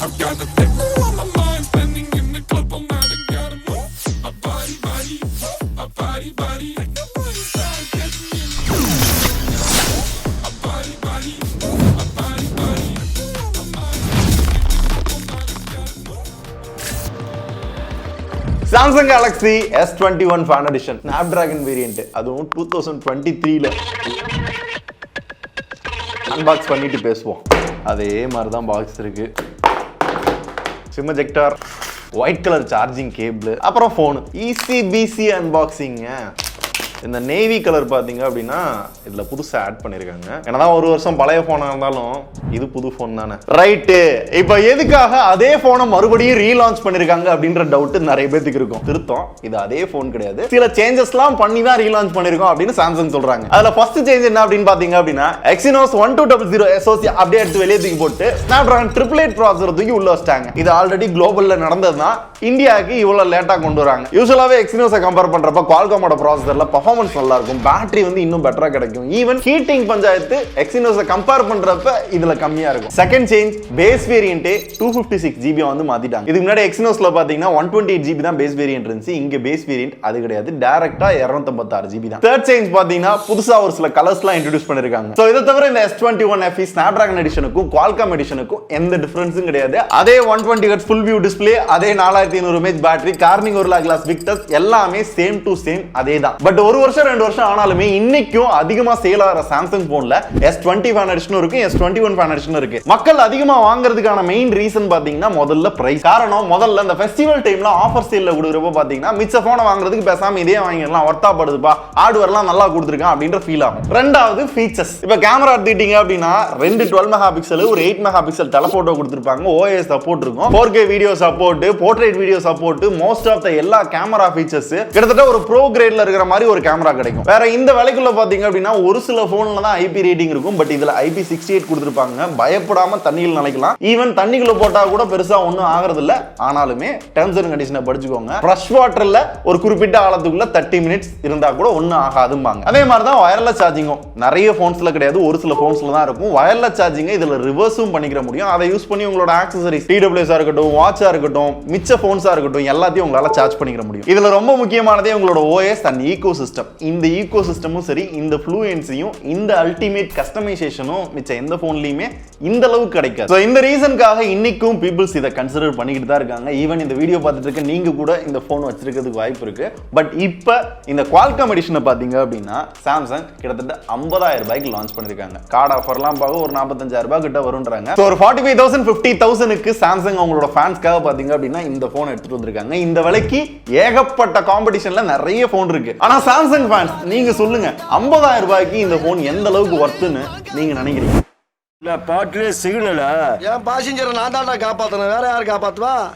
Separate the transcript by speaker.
Speaker 1: I've got a devil on my mind, spending in the club all night. I gotta move. A body, body, a body, body. Start getting in the mood. A body, body, a body, body.
Speaker 2: Samsung Galaxy S21 Fan Edition Snapdragon variant அதுவும் 2023ல unbox பண்ணிட்டு பேசுவோம். அதே மாதிரி தான் box இருக்கு. Sim ejector, white colour charging cable, அப்புறம் phone. ஈசிபிசி unboxing. இந்த navy colour பார்த்தீங்க அப்படின்னா இதில் புதுசாக ஆட் பண்ணியிருக்காங்க. என்னதான் ஒரு வருஷம் பழைய ஃபோனாக இருந்தாலும் இது புது ஃபோன் தானே. ரைட்டு, இப்போ எதுக்காக அதே ஃபோனை மறுபடியும் ரீலான்ச் பண்ணியிருக்காங்க அப்படின்ற டவுட் நிறைய பேருக்கு இருக்கும். திருத்தம், இது அதே ஃபோன் கிடையாது, சில சேஞ்சஸ்லாம் பண்ணி தான் ரீலான்ச் பண்ணியிருக்கோம் அப்படின்னு சாம்சங் சொல்றாங்க. அதில் ஃபர்ஸ்ட் சேஞ்ச் என்ன அப்படின்னு பார்த்தீங்க அப்படின்னா Exynos 1200 SoC அப்படியே எடுத்து வெளியே தூக்கி போட்டு Snapdragon 888 ப்ராசஸர் தூக்கி உள்ள வச்சிட்டாங்க. இது ஆல்ரெடி குளோபல்ல நடந்தது தான், இந்தியாவுக்கு இவ்வளோ லேட்டாக கொண்டு வராங்க. யூஸ்வலாகவே Exynos கம்பேர் பண்ணுறப்ப Qualcomm ப்ராசஸரில் பர்ஃபார்மன்ஸ் நல்லா இருக்கும், பேட்டரி வந்து இன்னும் பெட்டரா கிடைக்கும். Even heating panchayat Exynos compare பண்றப்ப இதுல கம்மியா இருக்கும். Second change, base variant 256 GB வந்து மாத்திட்டாங்க. இதுக்கு முன்னாடி Exynosல பாத்தீங்கன்னா 128 GB தான் பேஸ் வேரியன்ட் இருந்துச்சு. இங்க பேஸ் வேரியன்ட் அது கிடையாது, டைரக்டா 256 GB தான். தேர்ட் சேஞ்ச் பாத்தீங்கன்னா புதுசா ஒரு சில கலர்ஸ்லாம் இன்ட்ரோ듀ஸ் பண்ணிருக்காங்க. சோ இத தவிர இந்த S21 FE Snapdragon எடிஷனுக்கும் Qualcomm எடிஷனுக்கும் எந்த டிஃபரன்ஸும் கிடையாது. அதே 120Hz ஃபுல் வியூ டிஸ்ப்ளே, அதே 4500 mAh battery, Corning Gorilla Glass Victus எல்லாமே சேம் டு சேம் அதே தான். பட் ஒரு வருஷம் 2 வருஷம் ஆனாலுமே இன்னைக்கும் அதிகமா சேல் ஆகிற சாம்சங் போன்ல S20 Fan Edition இருக்கு, S21 Fan Edition இருக்கு. மக்கள் அதிகமா வாங்குறதுக்கான மெயின் ரீசன் பாத்தீங்கன்னா முதல்ல பிரைஸ். காரணம், முதல்ல இந்த ஃபெஸ்டிவல் டைம்ல ஆஃபர் சேல்ல கொடுக்குறப்ப பாத்தீங்கன்னா மிச்ச போனை வாங்குறதுக்கு பேசாம இதே வாங்கிடலாம், ஒர்த்தா படுதுப்பா, ஹார்ட்வேர்லாம் நல்லா கொடுத்துருக்கான் அப்படின்ற ஃபீல் ஆகும். ரெண்டாவது ஃபீச்சர்ஸ். இப்போ கேமரா எடுத்துக்கிட்டீங்க அப்படின்னா 2 12 மெகா பிக்சல், ஒரு 8 மெகா பிக்சல் டெலஃபோட்டோ கொடுத்துருப்பாங்க. OIS சப்போர்ட் இருக்கும், 4K video support, portrait video support, most of the எல்லா கேமரா ஃபீச்சர்ஸ் கிட்டத்தட்ட ஒரு ப்ரோ கிரேட்ல இருக்கிற மாதிரி ஒரு கேமரா கிடைக்கும். வேற இந்த விலைக்குள்ள பாத்தீங்க அப்படின்னா ஒரு சில போன்ல தான் IP ரேட்டிங் இருக்கும், பட் இதுல IP68 கொடுத்திருப்பாங்க. பயப்படாம தண்ணியில் நினைக்கலாம். ஈவன் தண்ணிக்குள்ள போட்டா கூட பெருசா ஒண்ணும் ஆகிறது இல்ல. ஆனாலுமே டெர்ம்ஸ் அண்ட் கண்டிஷனை படிச்சுக்கோங்க. ஃப்ரெஷ் வாட்டர்ல ஒரு குறிப்பிட்ட ஆழத்துக்குள்ள 30 மினிட்ஸ் இருந்தா கூட ஒண்ணும் ஆகாதும்பாங்க. அதே மாதிரி தான் வயர்லெஸ் சார்ஜிங்கும் நிறைய போன்ஸ்ல கிடையாது, ஒரு சில போன்ஸ்ல தான் இருக்கும். வயர்லெஸ் சார்ஜிங் இதுல ரிவர்ஸும் பண்ணிக்கிற முடியும். அதை யூஸ் பண்ணி உங்களோட ஆக்சசரிஸ், TWS இருக்கட்டும், வாட்சா இருக்கட்டும், மிச்ச போன்ஸா இருக்கட்டும், எல்லாத்தையும் உங்களால சார்ஜ் பண்ணிக்கிற முடியும். இதுல ரொம்ப முக்கியமானதே உங்களோட OS அண்ட் ஈகோ சிஸ்டம். இந்த ஈகோ சிஸ்டமும் சரி, இந்த ஃப்ளூயன்சியும், இந்த அல்டிமேட் கஸ்டமைசேஷனும் மிச்ச எந்த போன்லயுமே இந்த அளவுக்கு கிடைக்காது. சோ இந்த ரீசனுக்காக இன்னைக்கும் பீப்பிள்ஸ் இதை கன்சிடர் பண்ணிக்கிட்டு தான் இருக்காங்க. ஈவன் இந்த வீடியோ பார்த்துட்டு இருக்க நீங்க கூட இந்த போன் வச்சிருக்கிறதுக்கு வாய்ப்பு இருக்கு. பட் இப்ப இந்த Qualcomm எடிஷனை பாத்தீங்க அப்படின்னா சாம்சங் கிட்டத்தட்ட 50,000 ரூபாய்க்கு லான்ச் பண்ணிருக்காங்க. கார்டு ஆஃபர்லாம் பார்க்க ஒரு 45,000 ரூபாய் கிட்ட வரும்ன்றாங்க. சோ ஒரு 45,000 50,000க்கு சாம்சங் அவங்களோட ஃபேன்ஸ்க்காக பாத்தீங்க அப்படின்னா இந்த போன் எடுத்துட்டு வந்திருக்காங்க. இந்த விலைக்கு ஏகப்பட்ட காம்படிஷன்ல நிறைய போன் இருக்கு. ஆனா சாம்சங் ஃபேன்ஸ் நீங்க சொல்லுங்க, 50,000 ரூபாய்க்கு இந்த போன் எந்த அளவுக்கு வர்த்துன்னு நீங்க நினைக்கிறீங்க?
Speaker 3: பாட்டிலே சிக்னலா
Speaker 4: என் பாசஞ்சரை நான் தான்டா காப்பாத்தணும், வேற யாரு காப்பாத்துவா?